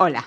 Hola.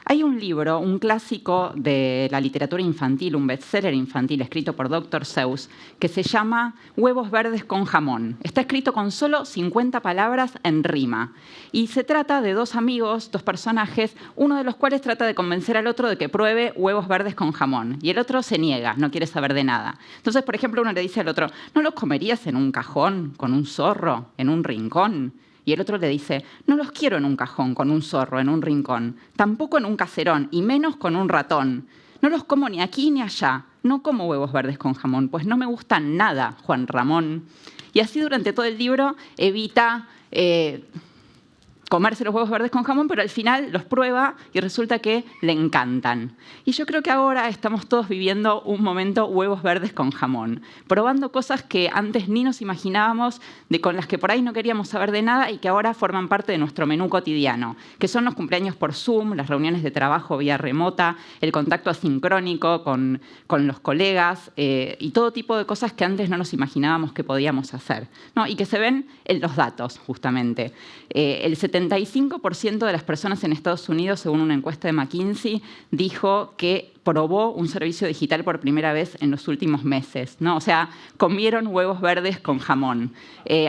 Hay un libro, un clásico de la literatura infantil, un bestseller infantil escrito por Dr. Seuss, que se llama Huevos verdes con jamón. Está escrito con solo 50 palabras en rima. Y se trata de dos amigos, dos personajes, uno de los cuales trata de convencer al otro de que pruebe huevos verdes con jamón. Y el otro se niega, no quiere saber de nada. Entonces, por ejemplo, uno le dice al otro, ¿no los comerías en un cajón, con un zorro, en un rincón? Y el otro le dice, no los quiero en un cajón, con un zorro, en un rincón, tampoco en un caserón, y menos con un ratón. No los como ni aquí ni allá, no como huevos verdes con jamón, pues no me gustan nada, Juan Ramón. Y así durante todo el libro evita comerse los huevos verdes con jamón, pero al final los prueba y resulta que le encantan. Y yo creo que ahora estamos todos viviendo un momento huevos verdes con jamón, probando cosas que antes ni nos imaginábamos, con las que por ahí no queríamos saber de nada y que ahora forman parte de nuestro menú cotidiano, que son los cumpleaños por Zoom, las reuniones de trabajo vía remota, el contacto asincrónico con los colegas y todo tipo de cosas que antes no nos imaginábamos que podíamos hacer, ¿no? Y que se ven en los datos, justamente. El 75% de las personas en Estados Unidos, según una encuesta de McKinsey, dijo que probó un servicio digital por primera vez en los últimos meses, ¿no? O sea, comieron huevos verdes con jamón.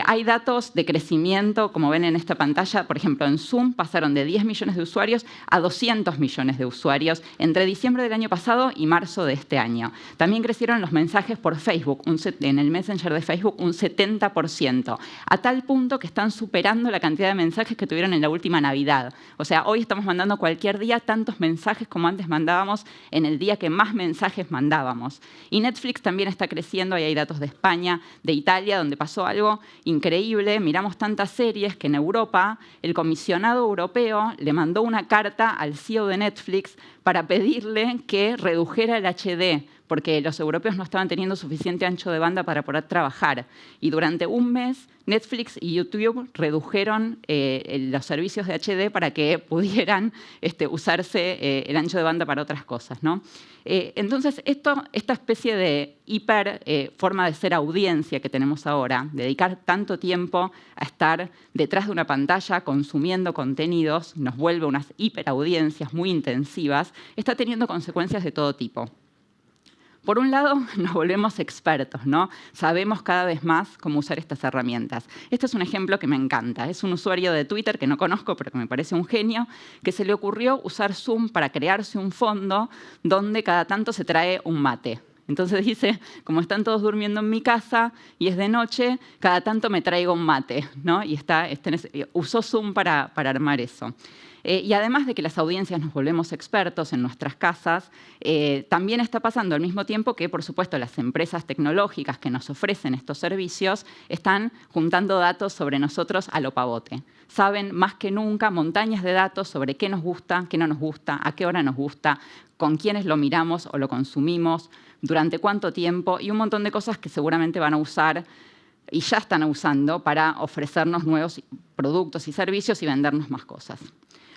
Hay datos de crecimiento, como ven en esta pantalla. Por ejemplo, en Zoom pasaron de 10 millones de usuarios a 200 millones de usuarios entre diciembre del año pasado y marzo de este año. También crecieron los mensajes por Facebook, en el Messenger de Facebook, un 70%, a tal punto que están superando la cantidad de mensajes que tuvieron en la última Navidad. O sea, hoy estamos mandando cualquier día tantos mensajes como antes mandábamos en el día que más mensajes mandábamos. Y Netflix también está creciendo, ahí hay datos de España, de Italia, donde pasó algo increíble. Miramos tantas series que en Europa el comisionado europeo le mandó una carta al CEO de Netflix para pedirle que redujera el HD, porque los europeos no estaban teniendo suficiente ancho de banda para poder trabajar. Y durante un mes, Netflix y YouTube redujeron los servicios de HD para que pudieran usarse el ancho de banda para otras cosas, ¿no? Entonces, esta especie de forma de ser audiencia que tenemos ahora, dedicar tanto tiempo a estar detrás de una pantalla consumiendo contenidos, nos vuelve unas hiperaudiencias muy intensivas, está teniendo consecuencias de todo tipo. Por un lado, nos volvemos expertos, ¿no? Sabemos cada vez más cómo usar estas herramientas. Este es un ejemplo que me encanta. Es un usuario de Twitter que no conozco, pero que me parece un genio, que se le ocurrió usar Zoom para crearse un fondo donde cada tanto se trae un mate. Entonces dice, como están todos durmiendo en mi casa y es de noche, cada tanto me traigo un mate, ¿no? Y usó Zoom para armar eso. Y además de que las audiencias nos volvemos expertos en nuestras casas, también está pasando al mismo tiempo que, por supuesto, las empresas tecnológicas que nos ofrecen estos servicios están juntando datos sobre nosotros a lo pavote. Saben más que nunca montañas de datos sobre qué nos gusta, qué no nos gusta, a qué hora nos gusta, con quiénes lo miramos o lo consumimos, durante cuánto tiempo y un montón de cosas que seguramente van a usar y ya están usando para ofrecernos nuevos productos y servicios y vendernos más cosas.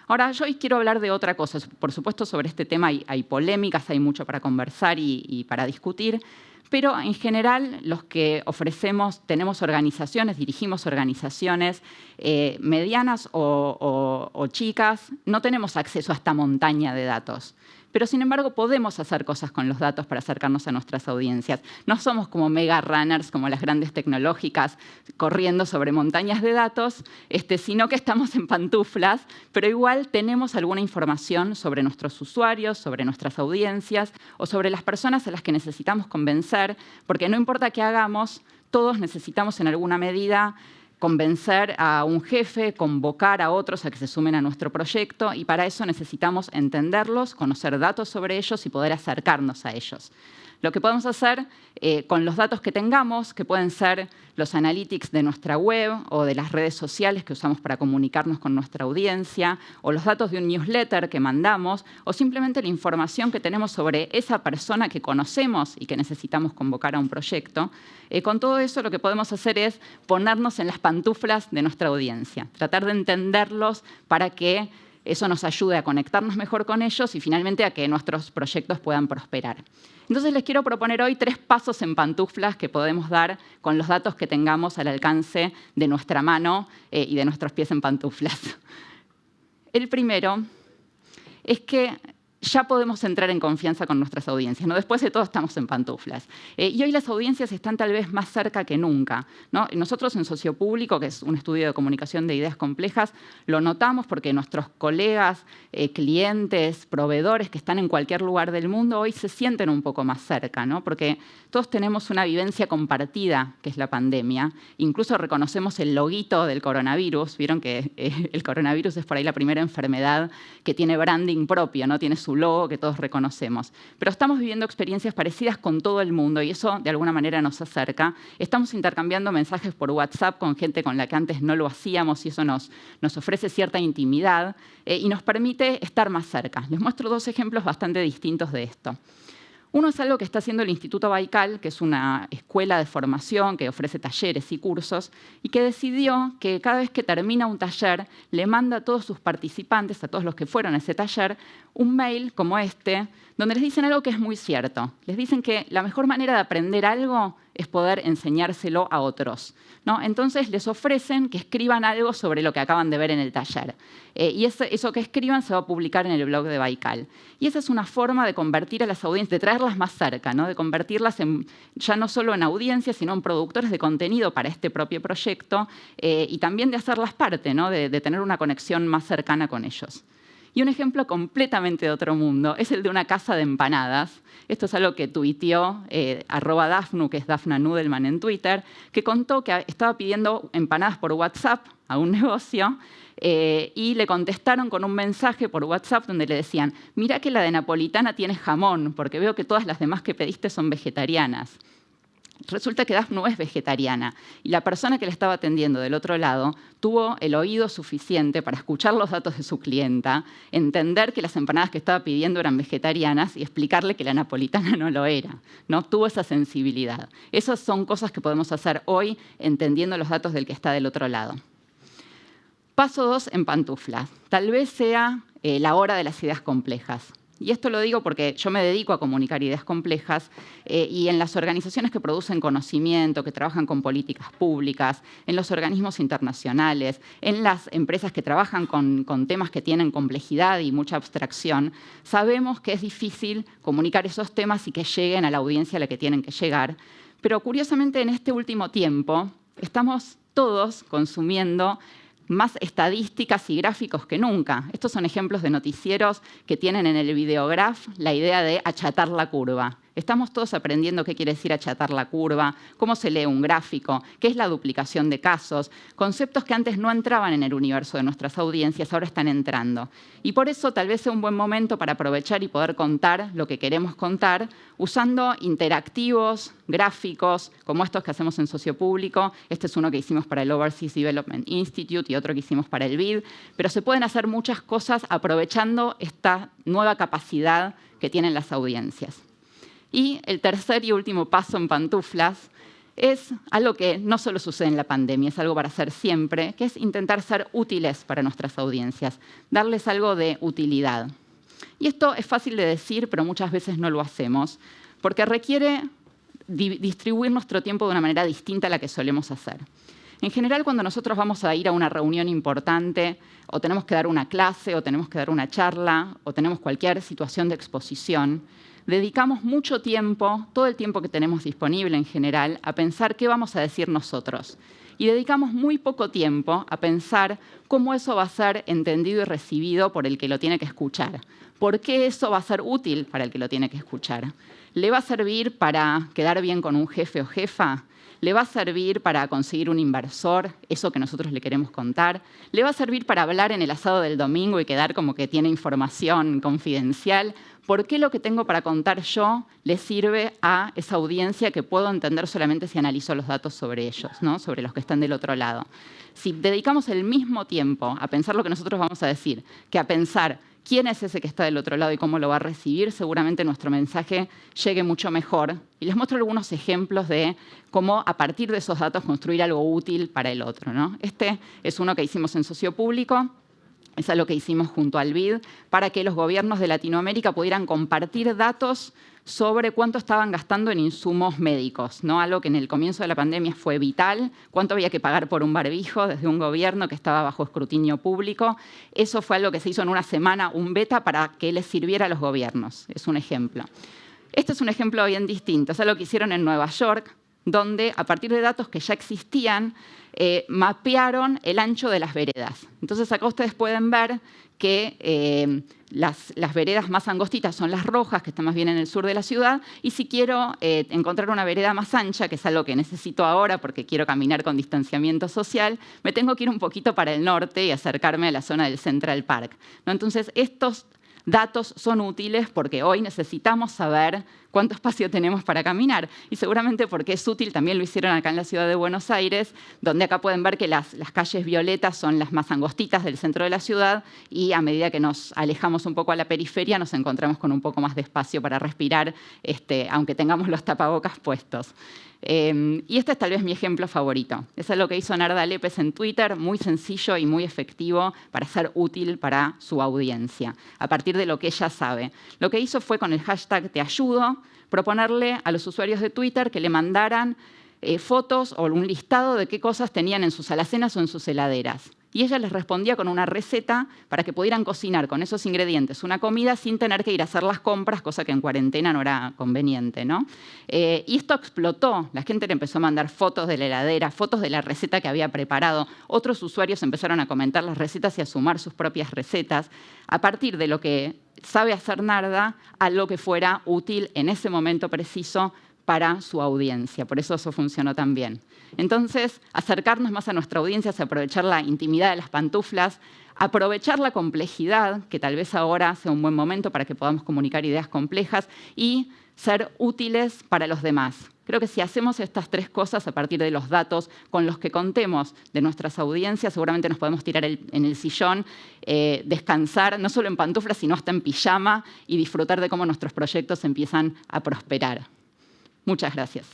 Ahora, yo hoy quiero hablar de otra cosa. Por supuesto, sobre este tema hay polémicas, hay mucho para conversar y para discutir, pero en general los que tenemos organizaciones, dirigimos organizaciones medianas o chicas, no tenemos acceso a esta montaña de datos. Pero, sin embargo, podemos hacer cosas con los datos para acercarnos a nuestras audiencias. No somos como mega runners, como las grandes tecnológicas, corriendo sobre montañas de datos, sino que estamos en pantuflas, pero igual tenemos alguna información sobre nuestros usuarios, sobre nuestras audiencias o sobre las personas a las que necesitamos convencer, porque no importa qué hagamos, todos necesitamos en alguna medida convencer a un jefe, convocar a otros a que se sumen a nuestro proyecto y para eso necesitamos entenderlos, conocer datos sobre ellos y poder acercarnos a ellos. Lo que podemos hacer con los datos que tengamos, que pueden ser los analytics de nuestra web o de las redes sociales que usamos para comunicarnos con nuestra audiencia, o los datos de un newsletter que mandamos, o simplemente la información que tenemos sobre esa persona que conocemos y que necesitamos convocar a un proyecto. Con todo eso lo que podemos hacer es ponernos en las pantuflas de nuestra audiencia, tratar de entenderlos para que eso nos ayude a conectarnos mejor con ellos y finalmente a que nuestros proyectos puedan prosperar. Entonces les quiero proponer hoy 3 pasos en pantuflas que podemos dar con los datos que tengamos al alcance de nuestra mano y de nuestros pies en pantuflas. El primero es que ya podemos entrar en confianza con nuestras audiencias, ¿no? Después de todo estamos en pantuflas. Y hoy las audiencias están tal vez más cerca que nunca, ¿no? Nosotros en Sociopúblico, que es un estudio de comunicación de ideas complejas, lo notamos porque nuestros colegas, clientes, proveedores que están en cualquier lugar del mundo hoy se sienten un poco más cerca, ¿no? Porque todos tenemos una vivencia compartida, que es la pandemia. Incluso reconocemos el loguito del coronavirus. Vieron que el coronavirus es por ahí la primera enfermedad que tiene branding propio, ¿no? Tiene su logo que todos reconocemos. Pero estamos viviendo experiencias parecidas con todo el mundo y eso de alguna manera nos acerca. Estamos intercambiando mensajes por WhatsApp con gente con la que antes no lo hacíamos y eso nos ofrece cierta intimidad y nos permite estar más cerca. Les muestro dos ejemplos bastante distintos de esto. Uno es algo que está haciendo el Instituto Baikal, que es una escuela de formación que ofrece talleres y cursos, y que decidió que cada vez que termina un taller, le manda a todos sus participantes, a todos los que fueron a ese taller, un mail como este, donde les dicen algo que es muy cierto. Les dicen que la mejor manera de aprender algo es poder enseñárselo a otros, ¿no? Entonces les ofrecen que escriban algo sobre lo que acaban de ver en el taller. Y eso que escriban se va a publicar en el blog de Baikal. Y esa es una forma de convertir a las audiencias, de traerlas más cerca, ¿no? De convertirlas ya no solo en audiencias, sino en productores de contenido para este propio proyecto y también de hacerlas parte, ¿no? De tener una conexión más cercana con ellos. Y un ejemplo completamente de otro mundo es el de una casa de empanadas. Esto es algo que tuiteó @Dafnu, que es Dafna Nudelman en Twitter, que contó que estaba pidiendo empanadas por WhatsApp a un negocio y le contestaron con un mensaje por WhatsApp donde le decían: mira que la de napolitana tiene jamón, porque veo que todas las demás que pediste son vegetarianas. Resulta que Dafnu es vegetariana y la persona que le estaba atendiendo del otro lado tuvo el oído suficiente para escuchar los datos de su clienta, entender que las empanadas que estaba pidiendo eran vegetarianas y explicarle que la napolitana no lo era, ¿no? Tuvo esa sensibilidad. Esas son cosas que podemos hacer hoy entendiendo los datos del que está del otro lado. Paso 2 en pantuflas. Tal vez sea la hora de las ideas complejas. Y esto lo digo porque yo me dedico a comunicar ideas complejas y en las organizaciones que producen conocimiento, que trabajan con políticas públicas, en los organismos internacionales, en las empresas que trabajan con temas que tienen complejidad y mucha abstracción, sabemos que es difícil comunicar esos temas y que lleguen a la audiencia a la que tienen que llegar. Pero curiosamente en este último tiempo estamos todos consumiendo más estadísticas y gráficos que nunca. Estos son ejemplos de noticieros que tienen en el videograph la idea de achatar la curva. Estamos todos aprendiendo qué quiere decir achatar la curva, cómo se lee un gráfico, qué es la duplicación de casos, conceptos que antes no entraban en el universo de nuestras audiencias, ahora están entrando. Y por eso tal vez sea un buen momento para aprovechar y poder contar lo que queremos contar usando interactivos, gráficos, como estos que hacemos en Sociopúblico. Este es uno que hicimos para el Overseas Development Institute y otro que hicimos para el BID. Pero se pueden hacer muchas cosas aprovechando esta nueva capacidad que tienen las audiencias. Y el tercer y último paso en pantuflas es algo que no solo sucede en la pandemia, es algo para hacer siempre, que es intentar ser útiles para nuestras audiencias, darles algo de utilidad. Y esto es fácil de decir, pero muchas veces no lo hacemos, porque requiere distribuir nuestro tiempo de una manera distinta a la que solemos hacer. En general, cuando nosotros vamos a ir a una reunión importante, o tenemos que dar una clase, o tenemos que dar una charla, o tenemos cualquier situación de exposición, dedicamos mucho tiempo, todo el tiempo que tenemos disponible en general, a pensar qué vamos a decir nosotros. Y dedicamos muy poco tiempo a pensar cómo eso va a ser entendido y recibido por el que lo tiene que escuchar. ¿Por qué eso va a ser útil para el que lo tiene que escuchar? ¿Le va a servir para quedar bien con un jefe o jefa? ¿Le va a servir para conseguir un inversor, eso que nosotros le queremos contar? ¿Le va a servir para hablar en el asado del domingo y quedar como que tiene información confidencial? ¿Por qué lo que tengo para contar yo le sirve a esa audiencia que puedo entender solamente si analizo los datos sobre ellos, ¿no? Sobre los que están del otro lado? Si dedicamos el mismo tiempo a pensar lo que nosotros vamos a decir que a pensar quién es ese que está del otro lado y cómo lo va a recibir, seguramente nuestro mensaje llegue mucho mejor. Y les muestro algunos ejemplos de cómo a partir de esos datos construir algo útil para el otro, ¿no? Este es uno que hicimos en Sociopúblico. Es algo que hicimos junto al BID para que los gobiernos de Latinoamérica pudieran compartir datos sobre cuánto estaban gastando en insumos médicos, ¿no? Algo que en el comienzo de la pandemia fue vital, cuánto había que pagar por un barbijo desde un gobierno que estaba bajo escrutinio público. Eso fue algo que se hizo en una semana, un beta, para que les sirviera a los gobiernos. Es un ejemplo. Este es un ejemplo bien distinto. Es algo que hicieron en Nueva York, donde a partir de datos que ya existían, mapearon el ancho de las veredas. Entonces acá ustedes pueden ver que las veredas más angostitas son las rojas, que están más bien en el sur de la ciudad, y si quiero encontrar una vereda más ancha, que es algo que necesito ahora porque quiero caminar con distanciamiento social, me tengo que ir un poquito para el norte y acercarme a la zona del Central Park, ¿no? Entonces, estos datos son útiles porque hoy necesitamos saber cuánto espacio tenemos para caminar. Y seguramente porque es útil, también lo hicieron acá en la ciudad de Buenos Aires, donde acá pueden ver que las calles violetas son las más angostitas del centro de la ciudad y a medida que nos alejamos un poco a la periferia nos encontramos con un poco más de espacio para respirar, aunque tengamos los tapabocas puestos. Y este es tal vez mi ejemplo favorito. Es lo que hizo Narda Lépez en Twitter, muy sencillo y muy efectivo para ser útil para su audiencia, a partir de lo que ella sabe. Lo que hizo fue con el hashtag Te Ayudo, proponerle a los usuarios de Twitter que le mandaran fotos o un listado de qué cosas tenían en sus alacenas o en sus heladeras. Y ella les respondía con una receta para que pudieran cocinar con esos ingredientes una comida sin tener que ir a hacer las compras, cosa que en cuarentena no era conveniente, ¿no? Y esto explotó. La gente le empezó a mandar fotos de la heladera, fotos de la receta que había preparado. Otros usuarios empezaron a comentar las recetas y a sumar sus propias recetas a partir de lo que sabe hacer Narda a lo que fuera útil en ese momento preciso para su audiencia. Por eso funcionó tan bien. Entonces, acercarnos más a nuestra audiencia es aprovechar la intimidad de las pantuflas, aprovechar la complejidad, que tal vez ahora sea un buen momento para que podamos comunicar ideas complejas, y ser útiles para los demás. Creo que si hacemos estas tres cosas a partir de los datos con los que contemos de nuestras audiencias, seguramente nos podemos tirar en el sillón, descansar, no solo en pantuflas, sino hasta en pijama, y disfrutar de cómo nuestros proyectos empiezan a prosperar. Muchas gracias.